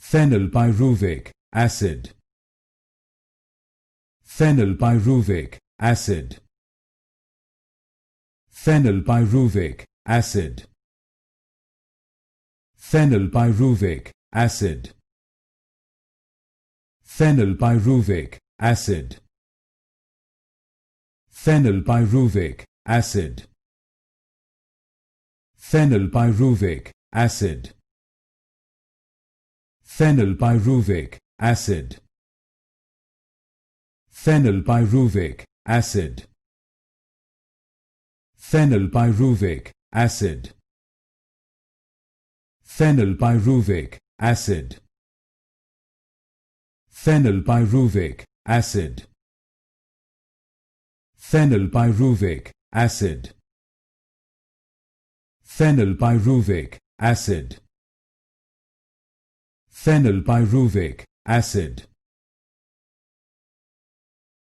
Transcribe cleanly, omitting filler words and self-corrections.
Phenylpyruvic acid. Phenylpyruvic acid. Phenylpyruvic acid. Phenylpyruvic acid. Phenylpyruvic acid. Phenylpyruvic acid. Phenylpyruvic acid. Phenylpyruvic acid. Phenylpyruvic acid. Phenylpyruvic acid. Phenylpyruvic acid. Phenylpyruvic acid. Phenylpyruvic acid. Phenylpyruvic acid. Phenylpyruvic acid.